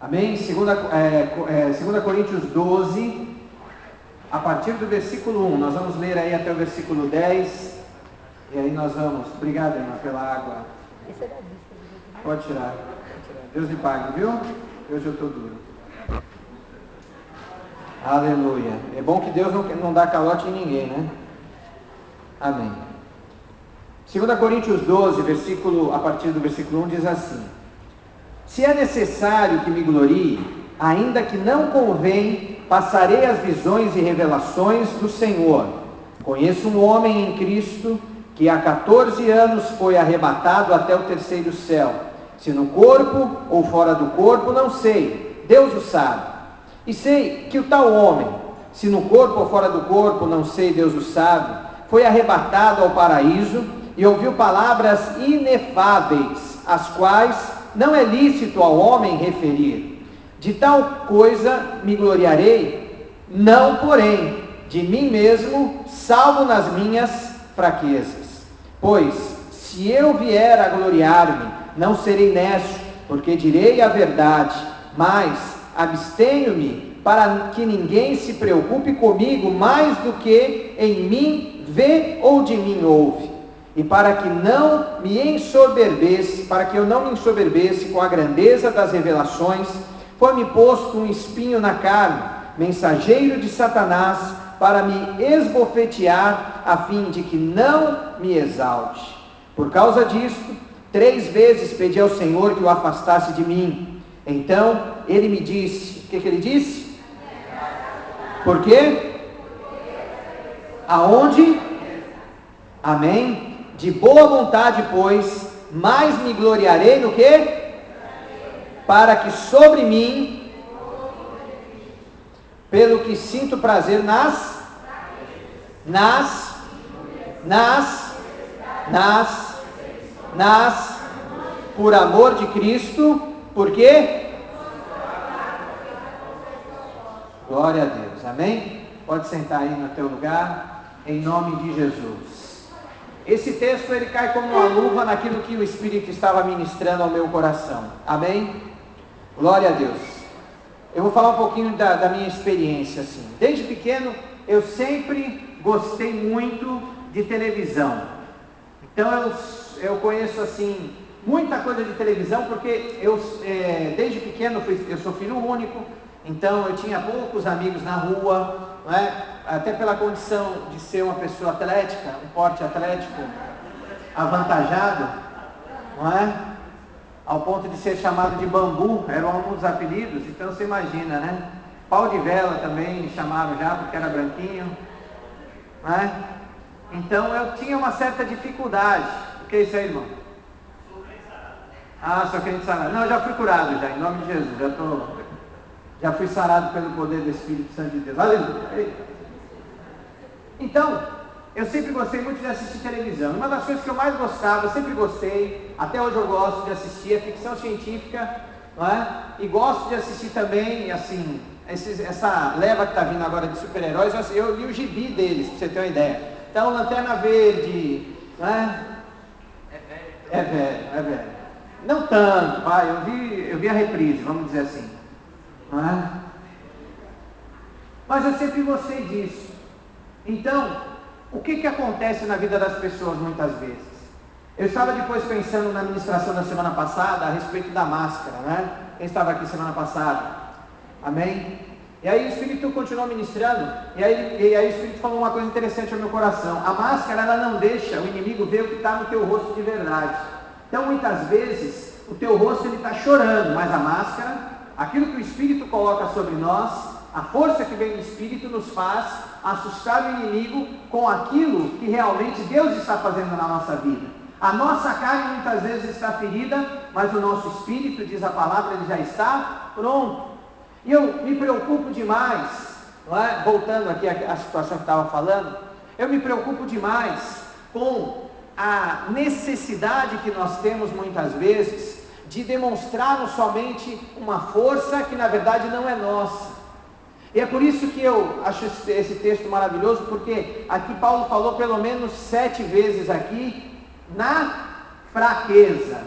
Amém? 2 Coríntios 12, a partir do versículo 1, nós vamos ler aí até o versículo 10, e aí nós vamos, obrigado, irmã, pela água. Pode tirar. Deus lhe pague, viu? Hoje eu estou duro. Aleluia. É bom que Deus não dá calote em ninguém, né? Amém. 2 Coríntios 12, a partir do versículo 1, diz assim: se é necessário que me glorie, ainda que não convém, passarei as visões e revelações do Senhor. Conheço um homem em Cristo que há 14 anos foi arrebatado até o terceiro céu. Se no corpo ou fora do corpo, não sei, Deus o sabe. E sei que o tal homem, se no corpo ou fora do corpo, não sei, Deus o sabe, foi arrebatado ao paraíso e ouviu palavras inefáveis, as quais não é lícito ao homem referir. De tal coisa me gloriarei, não porém de mim mesmo, salvo nas minhas fraquezas. Pois, se eu vier a gloriar-me, não serei nécio, porque direi a verdade, mas abstenho-me para que ninguém se preocupe comigo mais do que em mim vê ou de mim ouve, e para que eu não me ensoberbesse com a grandeza das revelações, foi-me posto um espinho na carne, mensageiro de Satanás, para me esbofetear, a fim de que não me exalte. Por causa disto, 3 vezes pedi ao Senhor que o afastasse de mim. Então ele me disse, o que ele disse? Por quê? Aonde? Amém? De boa vontade, pois, mais me gloriarei no quê? Para que sobre mim, pelo que sinto prazer por amor de Cristo, por quê? Glória a Deus, amém? Pode sentar aí no teu lugar, em nome de Jesus. Esse texto ele cai como uma luva naquilo que o Espírito estava ministrando ao meu coração, amém? Glória a Deus. Eu vou falar um pouquinho da minha experiência, assim. Desde pequeno, eu sempre gostei muito de televisão. Então, eu conheço, assim, muita coisa de televisão, porque desde pequeno, eu sou filho único, então eu tinha poucos amigos na rua, não é? Até pela condição de ser uma pessoa atlética, um porte atlético avantajado, não é? Ao ponto de ser chamado de bambu, era um dos apelidos, então você imagina, né? Pau de vela também me chamaram já, porque era branquinho, não é? Então eu tinha uma certa dificuldade. O que é isso aí, irmão? Ah, só crente sarado. Não, eu já fui curado já, em nome de Jesus, já fui sarado pelo poder do Espírito Santo de Deus. Aleluia. Então, eu sempre gostei muito de assistir televisão. Uma das coisas que eu mais gostava, eu sempre gostei, até hoje eu gosto de assistir, é ficção científica, não é? E gosto de assistir também, assim, essa leva que está vindo agora de super-heróis, eu li o gibi deles, para você ter uma ideia. Então, Lanterna Verde, não é? É velho. Não tanto, vai, eu vi a reprise, vamos dizer assim. Não é? Mas eu sempre gostei disso. Então, o que acontece na vida das pessoas muitas vezes? Eu estava depois pensando na ministração da semana passada a respeito da máscara, né? Quem estava aqui semana passada? Amém? E aí o Espírito continuou ministrando, e aí o Espírito falou uma coisa interessante ao meu coração. A máscara, ela não deixa o inimigo ver o que está no teu rosto de verdade. Então, muitas vezes, o teu rosto está chorando, mas a máscara, aquilo que o Espírito coloca sobre nós, a força que vem do Espírito nos faz assustar o inimigo com aquilo que realmente Deus está fazendo na nossa vida. A nossa carne muitas vezes está ferida, mas o nosso Espírito, diz a palavra, ele já está pronto. E eu me preocupo demais, não é? Voltando aqui à situação que estava falando, eu me preocupo demais com a necessidade que nós temos muitas vezes de demonstrarmos somente uma força que na verdade não é nossa. E é por isso que eu acho esse texto maravilhoso, porque aqui Paulo falou pelo menos 7 vezes aqui, na fraqueza,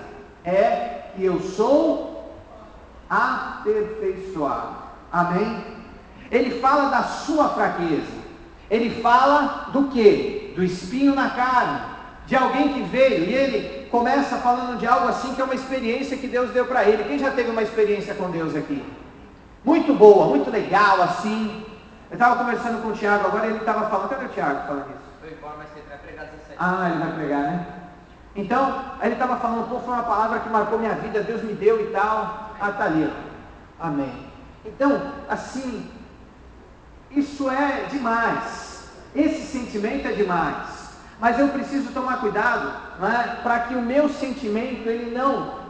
é que eu sou aperfeiçoado. Amém? Ele fala da sua fraqueza. Ele fala do quê? Do espinho na carne, de alguém que veio, e ele começa falando de algo assim, que é uma experiência que Deus deu para ele. Quem já teve uma experiência com Deus aqui? Muito boa, muito legal, assim. Eu estava conversando com o Tiago, agora ele estava falando, cadê o Tiago falando isso? Foi embora, mas ele vai pregar 17. Ah, ele vai pregar, né? Então, aí ele estava falando, pô, foi uma palavra que marcou minha vida, Deus me deu e tal. Ah, tá ali, ó. Amém. Então, assim, isso é demais. Esse sentimento é demais. Mas eu preciso tomar cuidado, né, para que o meu sentimento ele não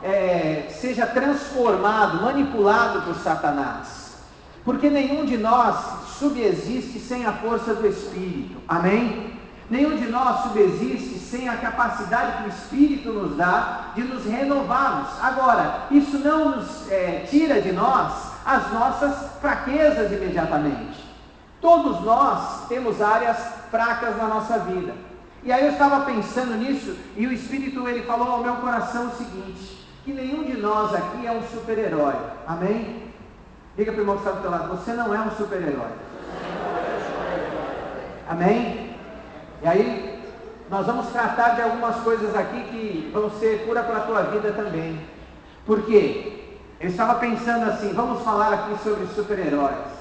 seja transformado, manipulado por Satanás. Porque nenhum de nós subsiste sem a força do Espírito. Amém? Nenhum de nós subsiste sem a capacidade que o Espírito nos dá de nos renovarmos. Agora, isso não nos tira de nós as nossas fraquezas imediatamente. Todos nós temos áreas fracas na nossa vida. E aí eu estava pensando nisso, e o Espírito ele falou ao meu coração o seguinte, que nenhum de nós aqui é um super-herói. Amém? Diga para o irmão que está do teu lado, você não é um super-herói. Amém? E aí, nós vamos tratar de algumas coisas aqui que vão ser cura para a tua vida também. Por quê? Eu estava pensando assim, vamos falar aqui sobre super-heróis.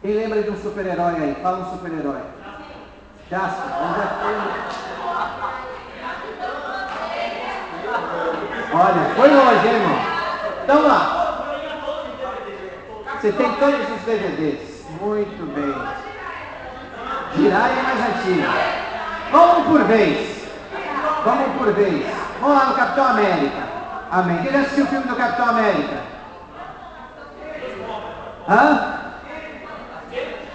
Quem lembra de um super-herói aí? Fala um super-herói. Jasper, olha, foi longe, hein, irmão? Então lá. Você tem todos os DVDs. Muito bem. Jiraiya é mais antigo. Vamos por vez. Vamos por vez. Vamos lá no Capitão América. Amém. Quem já assistiu o filme do Capitão América? Hã?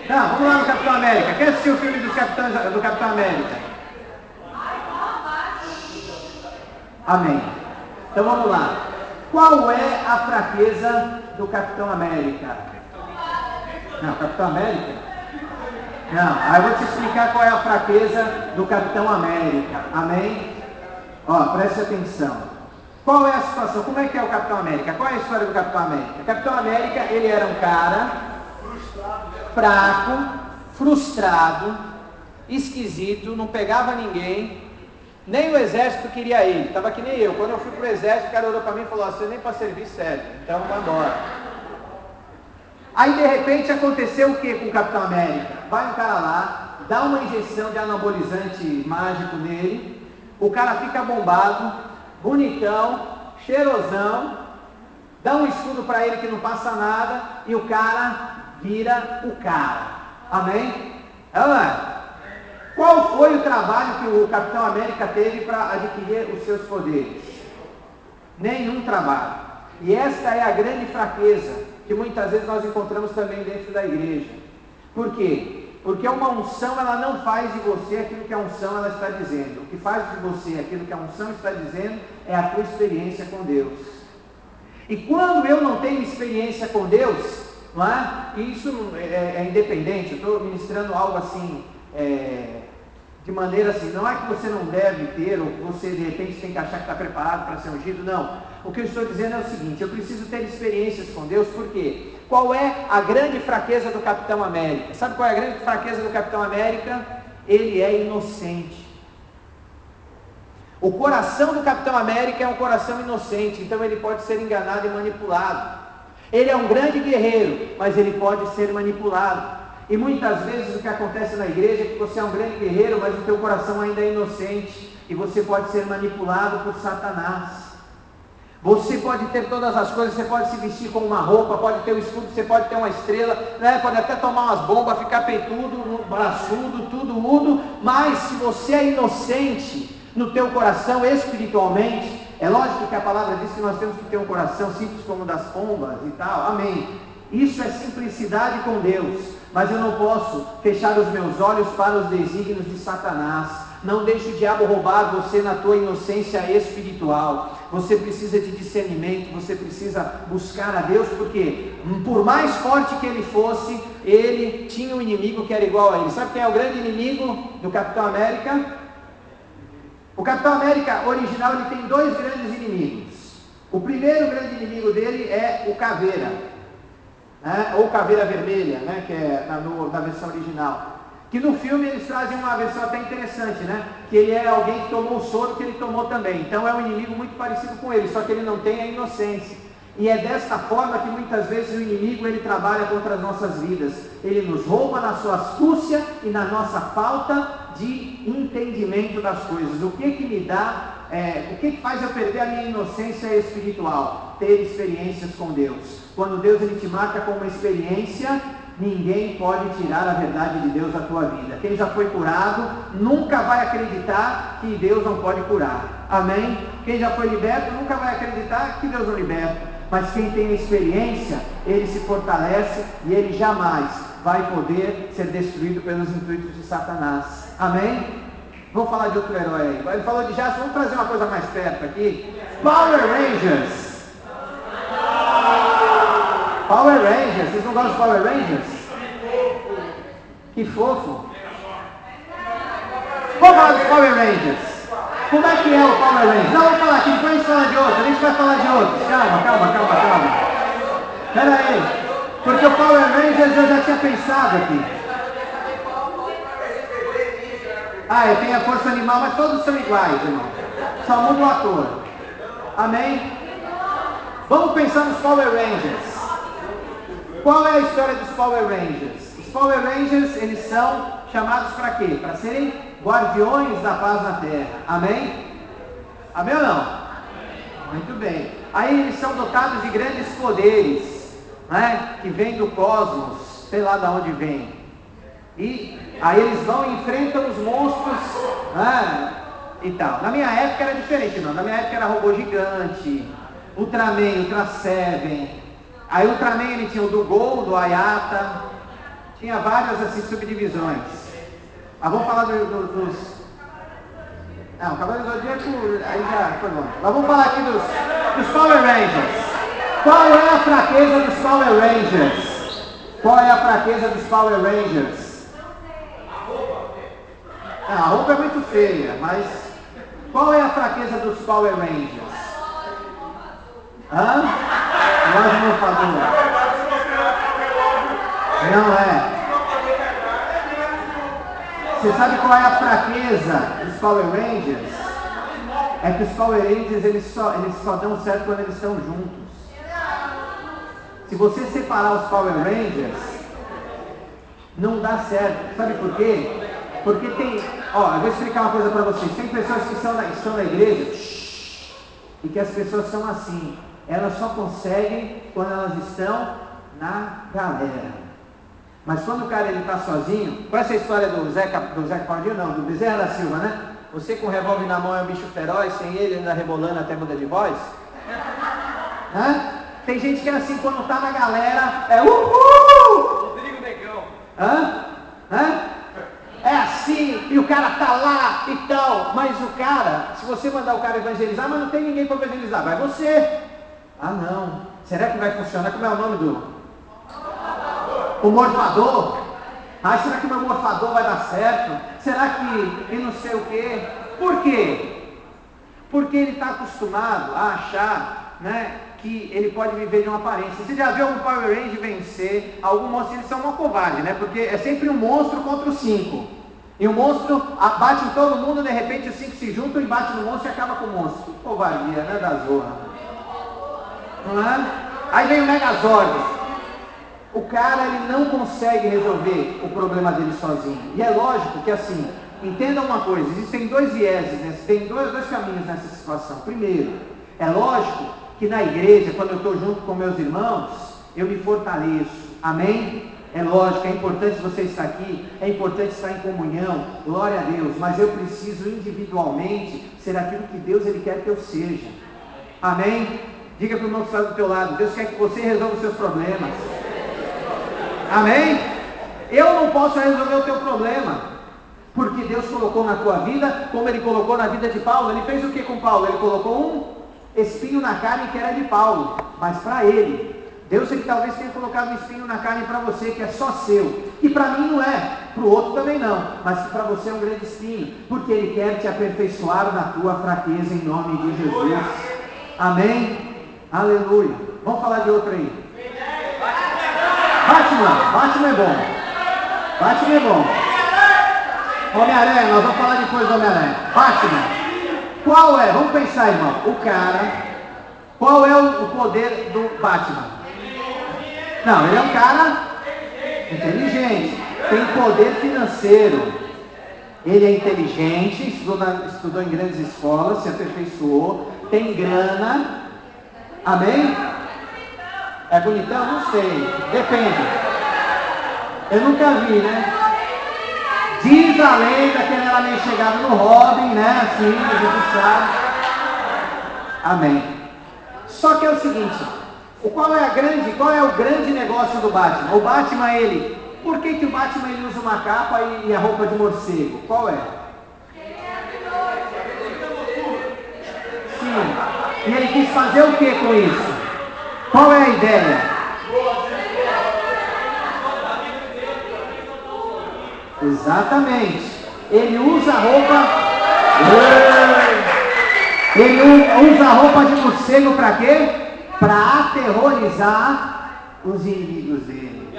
Não, vamos lá no Capitão América. Quem assistiu o filme do Capitão América? Amém. Então vamos lá. Qual é a fraqueza do Capitão América? Não, Capitão América? Não, aí eu vou te explicar qual é a fraqueza do Capitão América. Amém? Ó, preste atenção. Qual é a situação? Como é que é o Capitão América? Qual é a história do Capitão América? O Capitão América, ele era um cara fraco, frustrado, esquisito, não pegava ninguém, nem o exército queria ele, estava que nem eu. Quando eu fui para o exército, o cara olhou para mim e falou, você nem para servir serve, então vai embora. Aí de repente aconteceu o que com o Capitão América? Vai um cara lá, dá uma injeção de anabolizante mágico nele, o cara fica bombado, bonitão, cheirosão, dá um escudo para ele que não passa nada, e o cara vira o cara. Amém? Qual foi o trabalho que o Capitão América teve para adquirir os seus poderes? Nenhum trabalho. E esta é a grande fraqueza que muitas vezes nós encontramos também dentro da igreja. Por quê? Porque uma unção ela não faz de você aquilo que a unção ela está dizendo. O que faz de você aquilo que a unção está dizendo é a tua experiência com Deus. E quando eu não tenho experiência com Deus, não é? E isso é independente, eu estou ministrando algo assim, de maneira assim, não é que você não deve ter, ou que você de repente tem que achar que está preparado para ser ungido, não. O que eu estou dizendo é o seguinte, eu preciso ter experiências com Deus, por quê? Qual é a grande fraqueza do Capitão América? Sabe qual é a grande fraqueza do Capitão América? Ele é inocente. O coração do Capitão América é um coração inocente, então ele pode ser enganado e manipulado. Ele é um grande guerreiro, mas ele pode ser manipulado. E muitas vezes o que acontece na igreja é que você é um grande guerreiro, mas o teu coração ainda é inocente, e você pode ser manipulado por Satanás. Você pode ter todas as coisas, você pode se vestir com uma roupa, pode ter um escudo, você pode ter uma estrela, né? Pode até tomar umas bombas, ficar peitudo, braçudo, tudo mudo, mas se você é inocente no teu coração espiritualmente, é lógico que a palavra diz que nós temos que ter um coração simples como o das pombas e tal, amém. Isso é simplicidade com Deus, mas eu não posso fechar os meus olhos para os desígnios de Satanás. Não deixe o diabo roubar você na tua inocência espiritual. Você precisa de discernimento, você precisa buscar a Deus, porque por mais forte que ele fosse, ele tinha um inimigo que era igual a ele. Sabe quem é o grande inimigo do Capitão América? O Capitão América original ele tem dois grandes inimigos. O primeiro grande inimigo dele é o caveira, né? Ou caveira vermelha, né? Que é na versão original. Que no filme eles trazem uma versão até interessante, né? Que ele é alguém que tomou o soro que ele tomou também. Então é um inimigo muito parecido com ele, só que ele não tem a inocência. E é desta forma que muitas vezes o inimigo ele trabalha contra as nossas vidas. Ele nos rouba na sua astúcia e na nossa falta de entendimento das coisas. O que me dá, o que faz eu perder a minha inocência espiritual? Ter experiências com Deus. Quando Deus ele te marca com uma experiência, ninguém pode tirar a verdade de Deus da tua vida. Quem já foi curado nunca vai acreditar que Deus não pode curar. Amém? Quem já foi liberto nunca vai acreditar que Deus não liberta. Mas quem tem experiência, ele se fortalece e ele jamais vai poder ser destruído pelos intuitos de Satanás. Amém? Vamos falar de outro herói aí. Ele falou de Jasper, vamos trazer uma coisa mais perto aqui. Power Rangers. Power Rangers, vocês não gostam de Power Rangers? Que fofo. Vamos falar dos Power Rangers. Como é que é o Power Rangers? Não, vamos falar aqui, depois a gente fala de outro. A gente vai falar de outros. Calma. Pera aí. Porque o Power Rangers eu já tinha pensado aqui. Tem a força animal, mas todos são iguais, irmão. Só muda o ator. Amém? Vamos pensar nos Power Rangers. Qual é a história dos Power Rangers? Os Power Rangers, eles são chamados para quê? Para serem guardiões da paz na Terra. Amém? Amém ou não? Muito bem. Aí eles são dotados de grandes poderes, né? Que vêm do cosmos, sei lá de onde vem. E aí eles vão e enfrentam os monstros, né? E tal. Na minha época era diferente, não. Na minha época era robô gigante, Ultraman, Ultra Seven. Aí o Ultraman ele tinha o do Gol, do Ayata, tinha várias assim subdivisões. Vamos falar dos... Não, o Cavaleiro do Zodíaco, aí já foi bom. Mas vamos falar aqui dos Power Rangers. Qual é a fraqueza dos Power Rangers? Qual é a fraqueza dos Power Rangers? A roupa é muito feia, mas qual é a fraqueza dos Power Rangers? Voz morfadora. Não é. Você sabe qual é a fraqueza dos Power Rangers? É que os Power Rangers eles só dão certo quando eles estão juntos. Se você separar os Power Rangers, não dá certo. Sabe por quê? Porque tem... eu vou explicar uma coisa para vocês. Tem pessoas que estão na igreja e que as pessoas são assim. Elas só conseguem quando elas estão na galera. Mas quando o cara ele está sozinho, conhece a história do Zé Claudinho? Não, do Bezerra da Silva, né? Você com o revólver na mão é um bicho feroz, sem ele ainda rebolando até muda de voz. Tem gente que é assim, quando está na galera, é uhul! Rodrigo Negão. É assim, e o cara tá lá e tal. Mas o cara, se você mandar o cara evangelizar, mas não tem ninguém para evangelizar, vai você. Não, será que vai funcionar? Como é o nome do... O morfador? Será que o meu morfador vai dar certo? Será que e não sei o quê? Por quê? Porque ele está acostumado a achar, né, que ele pode viver de uma aparência. Você já viu algum Power Ranger vencer? Algum monstro, eles são uma covarde, né? Porque é sempre um monstro contra os 5. E o monstro bate em todo mundo, de repente os 5 se juntam e bate no monstro e acaba com o monstro. Que covardia, né, da zorra? Não é? Aí vem o Megazord. O cara ele não consegue resolver o problema dele sozinho. E é lógico que assim, entenda uma coisa, existem dois vieses, né? Tem dois caminhos nessa situação. Primeiro, é lógico que na igreja, quando eu estou junto com meus irmãos, eu me fortaleço. Amém? É lógico, é importante você estar aqui, é importante estar em comunhão, glória a Deus, mas eu preciso individualmente ser aquilo que Deus ele quer que eu seja. Amém? Diga para o irmão que está do teu lado, Deus quer que você resolva os seus problemas. Amém? Eu não posso resolver o teu problema, porque Deus colocou na tua vida, como Ele colocou na vida de Paulo. Ele fez o que com Paulo? Ele colocou um espinho na carne que era de Paulo, mas para ele, Deus ele talvez tenha colocado um espinho na carne para você, que é só seu, e para mim não é, para o outro também não, mas que para você é um grande espinho, porque Ele quer te aperfeiçoar na tua fraqueza em nome de Jesus. Amém? Aleluia. Vamos falar de outro aí. Batman é bom. Batman é bom. Homem-Aranha, nós vamos falar depois do Homem-Aranha. Batman. Qual é? Vamos pensar, irmão. O cara. Qual é o poder do Batman? Não, ele é um cara inteligente. Tem poder financeiro. Ele é inteligente, estudou em grandes escolas, se aperfeiçoou, tem grana. Amém? É bonitão? Não sei. Depende. Eu nunca vi, né? Diz a lenda que ele era meio chegado no Robin, né? Assim, a gente sabe. Amém. Só que é o seguinte, qual é o grande negócio do Batman? O Batman, por que o Batman ele usa uma capa e a roupa de morcego? Qual é? Sim. E ele quis fazer o que com isso? Qual é a ideia? Exatamente. Ele usa a roupa. Ele usa a roupa de morcego para quê? Para aterrorizar os inimigos dele.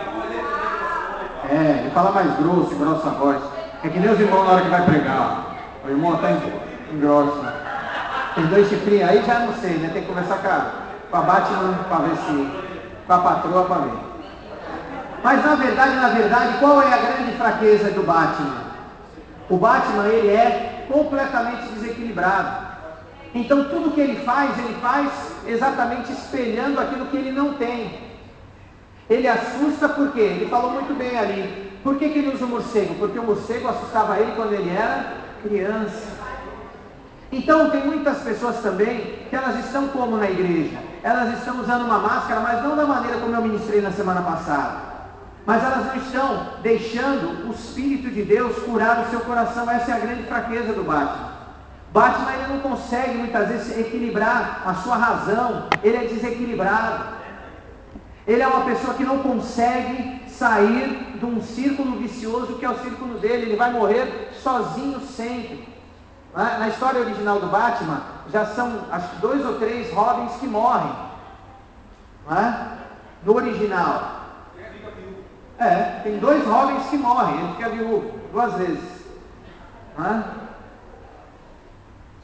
Ele fala mais grossa a voz. É que nem os irmãos na hora que vai pregar. O irmão até engrossa. Tem 2 chifrinhos aí, já não sei, né? Tem que conversar com a Batman para ver se. Com a patroa para ver. Mas na verdade, qual é a grande fraqueza do Batman? O Batman, ele é completamente desequilibrado. Então tudo que ele faz exatamente espelhando aquilo que ele não tem. Ele assusta por quê? Ele falou muito bem ali. Por que ele usa o morcego? Porque o morcego assustava ele quando ele era criança. Então tem muitas pessoas também que elas estão como na igreja? Elas estão usando uma máscara, mas não da maneira como eu ministrei na semana passada. Mas elas não estão deixando o Espírito de Deus curar o seu coração. Essa é a grande fraqueza do Batman. Batman ele não consegue muitas vezes equilibrar a sua razão. Ele é desequilibrado. Ele é uma pessoa que não consegue sair de um círculo vicioso que é o círculo dele. Ele vai morrer sozinho sempre. Na história original do Batman, já são acho que 2 ou 3 Robins que morrem. No original. Tem 2 Robins que morrem, ele fica viúvo 2 vezes.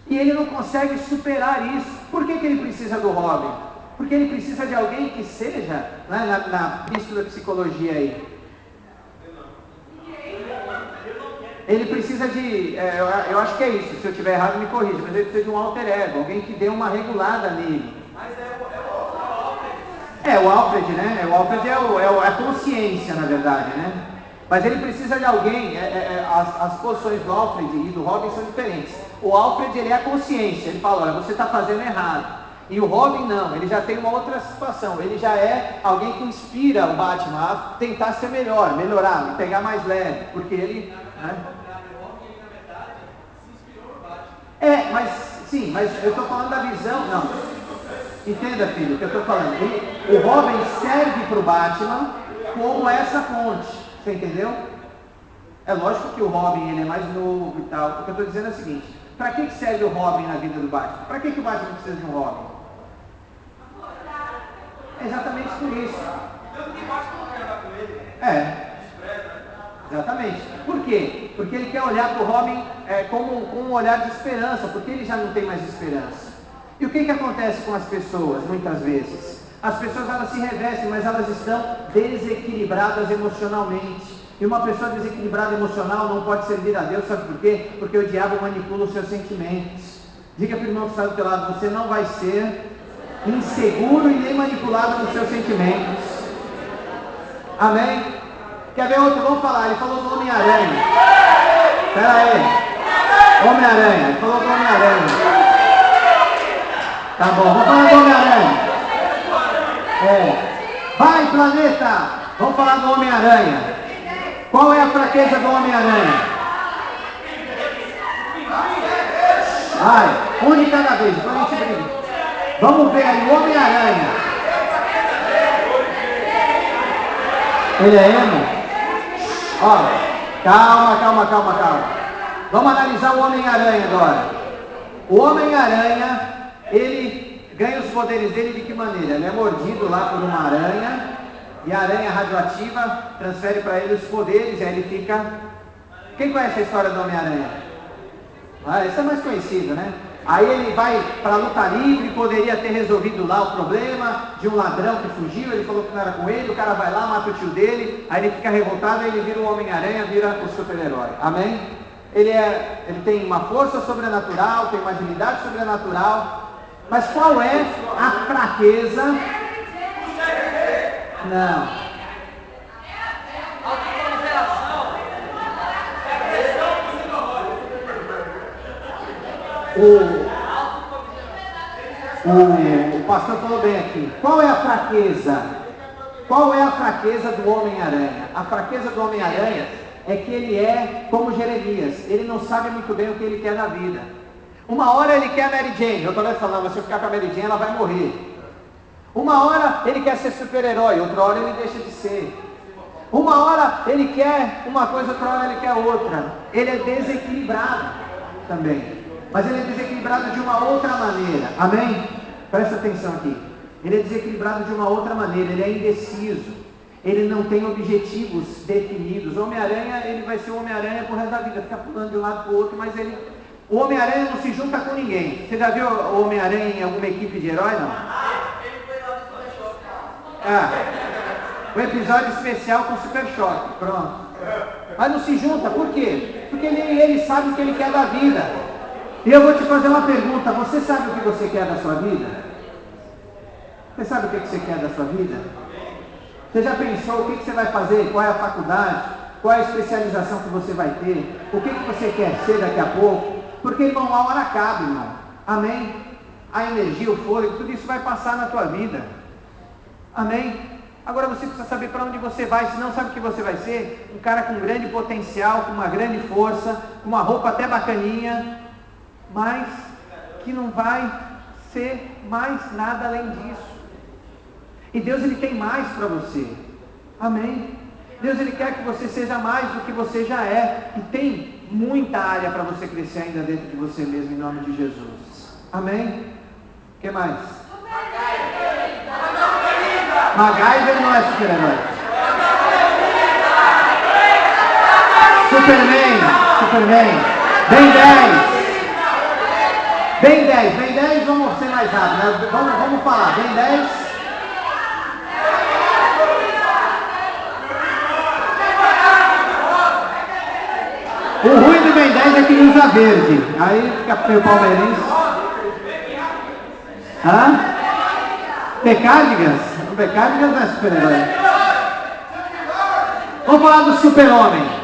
E ele não consegue superar isso. Por que ele precisa do Robin? Porque ele precisa de alguém que seja, na epístola de psicologia aí. Ele precisa de, eu acho que é isso, se eu estiver errado me corrija, mas ele precisa de um alter ego, alguém que dê uma regulada nele. Mas o Alfred. O Alfred, né? O Alfred é a consciência, na verdade, né? Mas ele precisa de alguém, as posições do Alfred e do Robin são diferentes. O Alfred, ele é a consciência, ele fala, olha, você está fazendo errado. E o Robin não, ele já tem uma outra situação, ele já é alguém que inspira o Batman a tentar ser melhorar, pegar mais leve, porque ele... mas eu estou falando da visão, não. Entenda, filho, o que eu estou falando. O Robin serve para o Batman como essa ponte, você entendeu? É lógico que o Robin ele é mais novo e tal. O que eu estou dizendo é o seguinte: para que serve o Robin na vida do Batman? Para que o Batman precisa de um Robin? É exatamente por isso. Exatamente. Por quê? Porque ele quer olhar para o Robin com um olhar de esperança, porque ele já não tem mais esperança. E o que acontece com as pessoas, muitas vezes? As pessoas elas se revestem, mas elas estão desequilibradas emocionalmente. E uma pessoa desequilibrada emocional não pode servir a Deus, sabe por quê? Porque o diabo manipula os seus sentimentos. Diga para o irmão que está do teu lado, você não vai ser inseguro e nem manipulado nos seus sentimentos. Amém? Quer ver outro? Vamos falar. Ele falou do Homem-Aranha. Espera aí. Homem-Aranha. Ele falou do Homem-Aranha. Tá bom, vamos falar do Homem-Aranha. Vai, planeta! Vamos falar do Homem-Aranha. Qual é a fraqueza do Homem-Aranha? Vai, um de cada vez, depois a gente briga. Vamos ver aí, o Homem-Aranha. Ele é emo? Ó, calma. Vamos analisar o Homem-Aranha agora. O Homem-Aranha, ele ganha os poderes dele de que maneira? Ele é mordido lá por uma aranha, e a aranha radioativa transfere para ele os poderes, e aí ele fica... Quem conhece a história do Homem-Aranha? Essa é mais conhecida, né? Aí ele vai para a luta livre, poderia ter resolvido lá o problema de um ladrão que fugiu, ele falou que não era com ele, o cara vai lá, mata o tio dele, aí ele fica revoltado, aí ele vira o Homem-Aranha, vira o super-herói. Amém? Ele tem uma força sobrenatural, tem uma agilidade sobrenatural, mas qual é a fraqueza? Não. O pastor falou bem aqui. Qual é a fraqueza? Qual é a fraqueza do Homem-Aranha? A fraqueza do Homem-Aranha é que ele é como Jeremias. Ele não sabe muito bem o que ele quer da vida. Uma hora ele quer a Mary Jane. Eu estou falando, se eu ficar com a Mary Jane, ela vai morrer. Uma hora ele quer ser super-herói, outra hora ele deixa de ser. Uma hora ele quer uma coisa, outra hora ele quer outra. Ele é desequilibrado também. Mas ele é desequilibrado de uma outra maneira. Amém? Presta atenção aqui. Ele é desequilibrado de uma outra maneira. Ele é indeciso. Ele não tem objetivos definidos. O Homem-Aranha, ele vai ser o Homem-Aranha pro resto da vida. Fica pulando de um lado para o outro, mas o Homem-Aranha não se junta com ninguém. Você já viu o Homem-Aranha em alguma equipe de herói, não? O episódio especial com Super Choque. Pronto. Mas não se junta. Por quê? Porque ele sabe o que ele quer da vida. E eu vou te fazer uma pergunta, você sabe o que você quer da sua vida? Você sabe o que você quer da sua vida? Você já pensou o que você vai fazer? Qual é a faculdade? Qual é a especialização que você vai ter? O que você quer ser daqui a pouco? Porque, irmão, a hora cabe, irmão. Amém? A energia, o fôlego, tudo isso vai passar na tua vida. Amém? Agora você precisa saber para onde você vai, senão sabe o que você vai ser? Um cara com grande potencial, com uma grande força, com uma roupa até bacaninha, mas que não vai ser mais nada além disso. E Deus, ele tem mais para você. Amém? Deus, ele quer que você seja mais do que você já é. E tem muita área para você crescer ainda dentro de você mesmo, em nome de Jesus. Amém? O que mais? MacGyver não é super-herói. Superman. Ben 10. Ben 10, vamos ser mais rápido, né? Vamos falar, Ben 10. O ruim do Ben 10 é que ele usa verde, aí fica meio palmeirense. Pecárdigas? O Pecárdigas não é super-herói. Vamos falar do Super-Homem.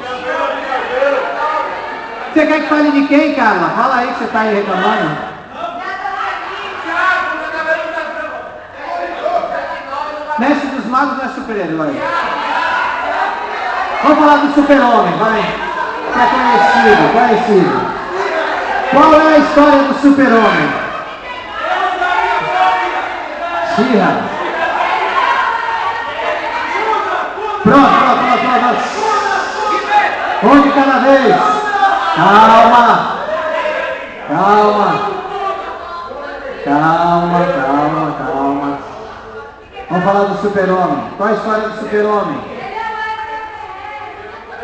Você quer que fale de quem, Carla? Fala aí que você está aí reclamando. Mestre dos Magos não é super-herói. Vamos falar do Super-Homem, vai. É conhecido. Qual é a história do Super-Homem? Xirra. Pronto. Um de cada vez. Calma. Vamos falar do Super-Homem. Qual é a história do Super-Homem?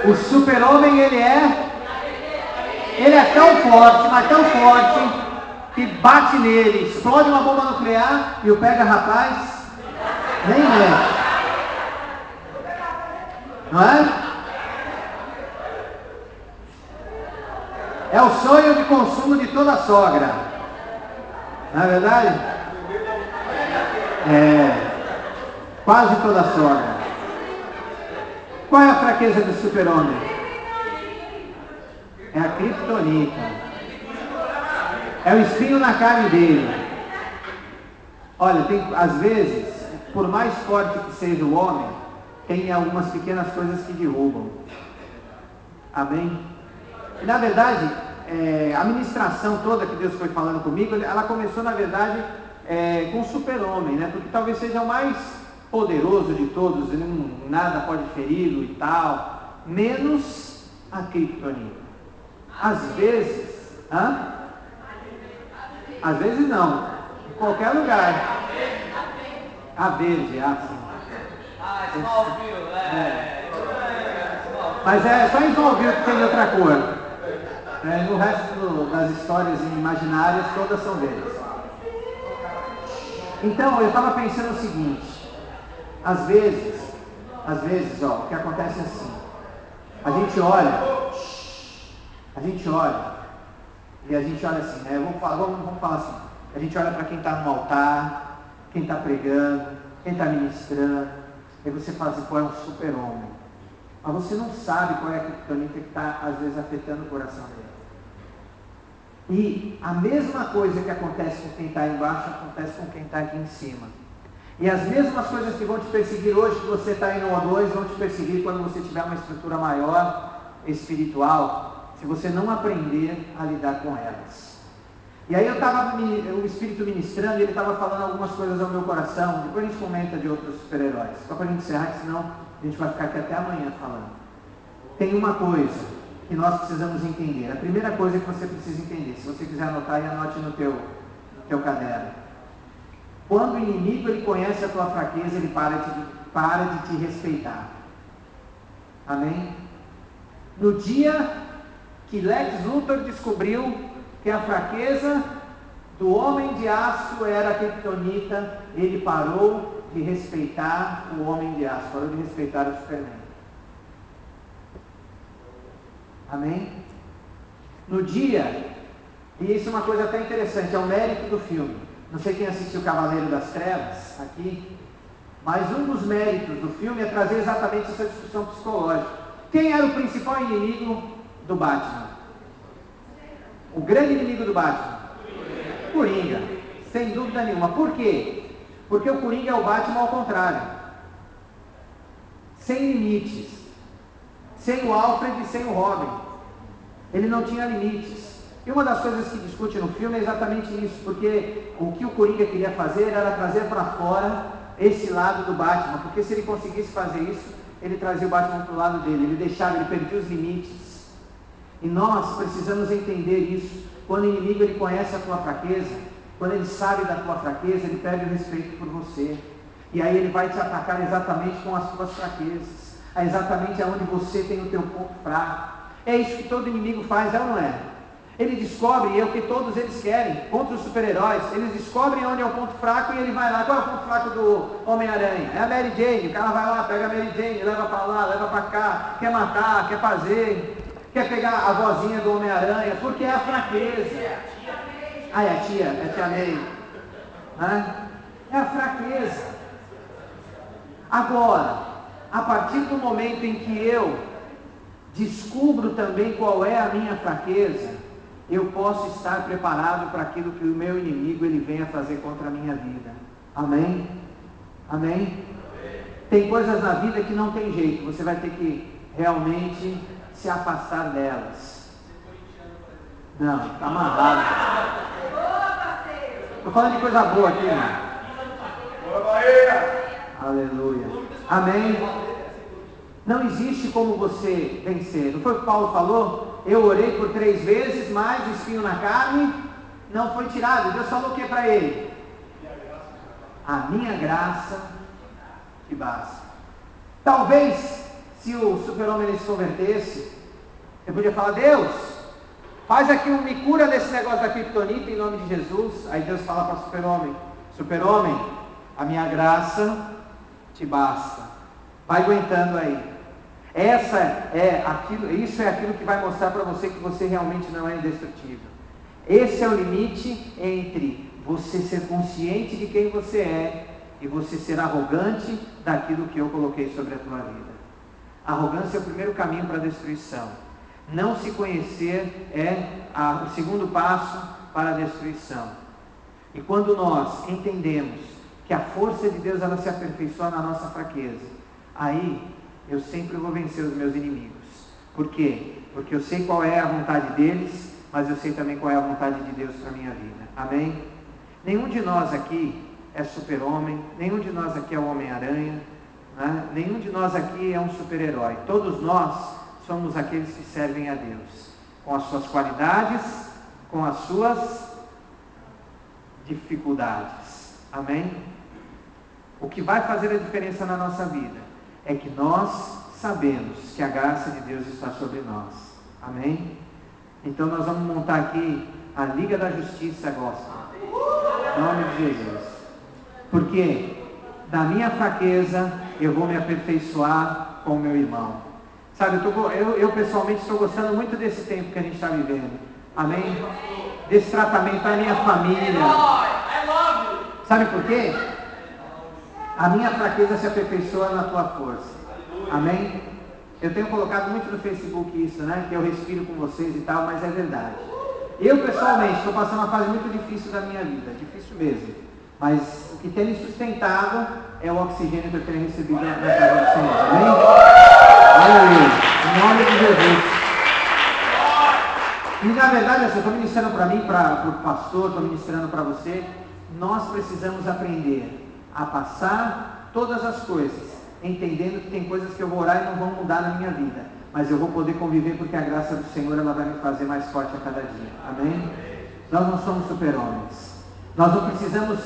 O Super-Homem, ele é tão forte, mas tão forte, que bate nele, explode uma bomba nuclear e o pega rapaz, nem mexe. Não é? É o sonho de consumo de toda sogra. Não é verdade? Quase toda sogra. Qual é a fraqueza do Super-Homem? É a criptonita. É o espinho na carne dele. Olha, às vezes, por mais forte que seja o homem, tem algumas pequenas coisas que derrubam. Amém? E, na verdade, a ministração toda que Deus foi falando comigo, ela começou, na verdade, com o Super-Homem, né? Porque talvez seja o mais poderoso de todos, nada pode feri-lo e tal, menos a criptonita. Às vezes não, Em qualquer lugar. A verde, sim. Smallville, Mas é só em Smallville que tem de outra cor. No resto das histórias imaginárias, todas são verdes. Então, eu estava pensando o seguinte. Às vezes, o que acontece é assim. A gente olha e a gente olha assim, né? Vamos falar assim. A gente olha para quem está no altar, quem está pregando, quem está ministrando. Aí você fala assim, pô, é um super-homem. Mas você não sabe qual é a criptonita que está, às vezes, afetando o coração dele. E a mesma coisa que acontece com quem está aí embaixo, acontece com quem está aqui em cima. E as mesmas coisas que vão te perseguir hoje, que você está em 1 ou 2, vão te perseguir quando você tiver uma estrutura maior, espiritual, se você não aprender a lidar com elas. E aí o Espírito ministrando, e ele estava falando algumas coisas ao meu coração. Depois a gente comenta de outros super-heróis. Só para a gente encerrar, senão a gente vai ficar aqui até amanhã falando. Tem uma coisa que nós precisamos entender. A primeira coisa que você precisa entender, se você quiser anotar, anote no teu caderno. Quando o inimigo ele conhece a tua fraqueza, ele para de te respeitar. Amém? No dia que Lex Luthor descobriu que a fraqueza do homem de aço era a criptonita, ele parou de respeitar o homem de aço, parou de respeitar o Superman. Amém? No dia, e isso é uma coisa até interessante, é o mérito do filme. Não sei quem assistiu Cavaleiro das Trevas aqui, mas um dos méritos do filme é trazer exatamente essa discussão psicológica. Quem era o principal inimigo do Batman? O grande inimigo do Batman? Coringa, sem dúvida nenhuma. Por quê? Porque o Coringa é o Batman ao contrário. Sem limites. Sem o Alfred e sem o Robin. Ele não tinha limites. E uma das coisas que discute no filme é exatamente isso, porque o que o Coringa queria fazer era trazer para fora esse lado do Batman, porque se ele conseguisse fazer isso, ele trazia o Batman para o lado dele, ele perdia os limites. E nós precisamos entender isso. Quando o inimigo ele conhece a tua fraqueza, quando ele sabe da tua fraqueza, ele perde o respeito por você. E aí ele vai te atacar exatamente com as tuas fraquezas, exatamente aonde você tem o teu ponto fraco. É isso que todo inimigo faz, é ou não é? Ele descobre, e é o que todos eles querem, contra os super-heróis, eles descobrem onde é o ponto fraco e ele vai lá. Qual é o ponto fraco do Homem-Aranha? É a Mary Jane, o cara vai lá, pega a Mary Jane, leva para lá, leva para cá, quer matar, quer fazer, quer pegar a vozinha do Homem-Aranha, porque é a fraqueza. É a tia May. É a fraqueza. Agora, a partir do momento em que eu descubro também qual é a minha fraqueza, eu posso estar preparado para aquilo que o meu inimigo ele venha fazer contra a minha vida. Amém? Amém? Tem coisas na vida que não tem jeito, você vai ter que realmente se afastar delas. Não, está amarrado. Estou falando de coisa boa aqui, irmão. Aleluia. Amém? Não existe como você vencer. Não foi o que Paulo falou? Eu orei por 3 vezes, mas o espinho na carne não foi tirado. Deus falou o que para ele? A minha graça te basta. Talvez, se o super-homem se convertesse, eu podia falar, Deus, faz aqui me cura desse negócio da criptonita em nome de Jesus. Aí Deus fala para o super-homem, super-homem, a minha graça te basta. Vai aguentando aí. Isso é aquilo que vai mostrar para você que você realmente não é indestrutível. Esse é o limite entre você ser consciente de quem você é e você ser arrogante daquilo que eu coloquei sobre a tua vida. Arrogância é o primeiro caminho para a destruição. Não se conhecer é o segundo passo para a destruição. E quando nós entendemos que a força de Deus ela se aperfeiçoa na nossa fraqueza, aí eu sempre vou vencer os meus inimigos. Por quê? Porque eu sei qual é a vontade deles, mas eu sei também qual é a vontade de Deus para a minha vida. Amém? Nenhum de nós aqui é super-homem, nenhum de nós aqui é o Homem-Aranha, né? Nenhum de nós aqui é um super-herói. Todos nós somos aqueles que servem a Deus, com as suas qualidades, com as suas dificuldades. Amém? O que vai fazer a diferença na nossa vida é que nós sabemos que a graça de Deus está sobre nós. Amém? Então nós vamos montar aqui a Liga da Justiça Gospel. Em nome de Jesus. Porque da minha fraqueza eu vou me aperfeiçoar com o meu irmão. Sabe, eu pessoalmente estou gostando muito desse tempo que a gente está vivendo. Amém? Desse tratamento da minha família. Sabe por quê? A minha fraqueza se aperfeiçoa na tua força. Amém? Eu tenho colocado muito no Facebook isso, né? Que eu respiro com vocês e tal, mas é verdade. Eu pessoalmente estou passando uma fase muito difícil da minha vida. Difícil mesmo. Mas o que tem me sustentado é o oxigênio que eu tenho recebido na casa do Senhor. Amém? Aleluia. Em nome de Jesus. E na verdade, eu estou ministrando para mim, para o pastor, estou ministrando para você. Nós precisamos aprender a passar todas as coisas, entendendo que tem coisas que eu vou orar e não vão mudar na minha vida, mas eu vou poder conviver porque a graça do Senhor ela vai me fazer mais forte a cada dia. Amém? Nós não somos super-homens. Nós não precisamos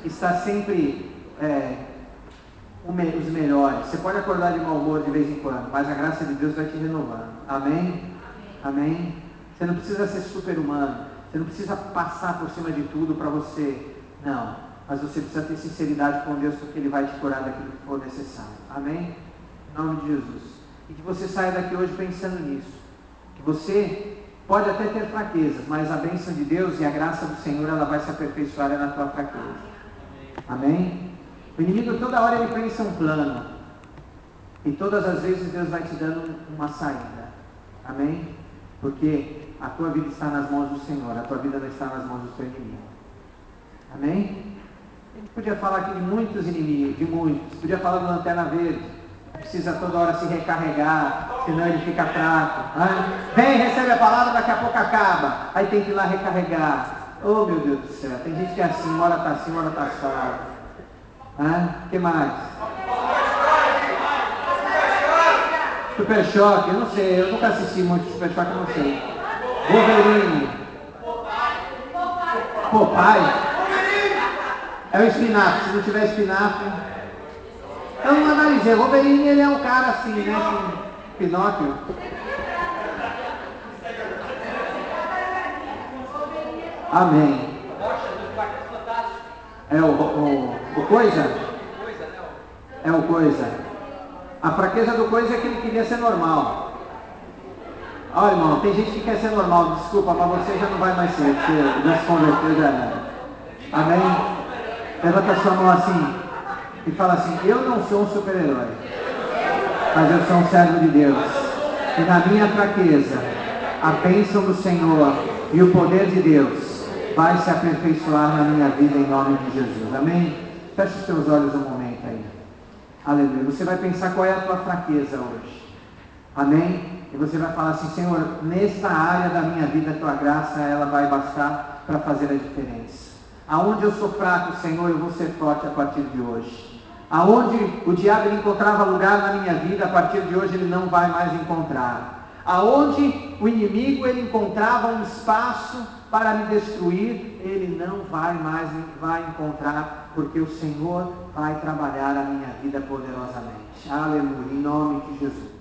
estar sempre os melhores. Você pode acordar de mau humor de vez em quando, mas a graça de Deus vai te renovando. Amém? Amém? Você não precisa ser super-humano. Você não precisa passar por cima de tudo para você. Não. Mas você precisa ter sinceridade com Deus, porque Ele vai te curar daquilo que for necessário. Amém? Em nome de Jesus. E que você saia daqui hoje pensando nisso. Que você pode até ter fraquezas, mas a bênção de Deus e a graça do Senhor, ela vai se aperfeiçoar na tua fraqueza. Amém? O inimigo toda hora ele pensa um plano. E todas as vezes Deus vai te dando uma saída. Amém? Porque a tua vida está nas mãos do Senhor. A tua vida não está nas mãos do teu inimigo. Amém? A gente podia falar aqui de muitos inimigos, de muitos. Podia falar do Lanterna Verde. Precisa toda hora se recarregar, senão ele fica fraco. Vem, recebe a palavra, daqui a pouco acaba. Aí tem que ir lá recarregar. Oh, meu Deus do céu. Tem gente que é assim, uma hora está assim, uma hora está assado. O que mais? Super Choque, eu não sei. Eu nunca assisti muito Super Choque, eu não sei. Wolverine. Popeye. É o espinafre, se não tiver espinafre. Eu não analisei. O Wolverine ele é um cara assim, né? Pinóquio. Amém. É o coisa? É o coisa. A fraqueza do coisa é que ele queria ser normal. Olha, irmão, tem gente que quer ser normal. Desculpa, mas você já não vai mais ser. Você já se converteu, já era. Amém? Levanta a sua mão assim e fala assim: eu não sou um super-herói, mas eu sou um servo de Deus. E na minha fraqueza, a bênção do Senhor e o poder de Deus vai se aperfeiçoar na minha vida em nome de Jesus. Amém? Feche os teus olhos um momento aí. Aleluia. Você vai pensar qual é a tua fraqueza hoje. Amém? E você vai falar assim: Senhor, nesta área da minha vida, a tua graça ela vai bastar para fazer a diferença. Aonde eu sou fraco, Senhor, eu vou ser forte a partir de hoje. Aonde o diabo ele encontrava lugar na minha vida, a partir de hoje ele não vai mais encontrar. Aonde o inimigo ele encontrava um espaço para me destruir, ele não vai mais encontrar, porque o Senhor vai trabalhar a minha vida poderosamente. Aleluia, em nome de Jesus.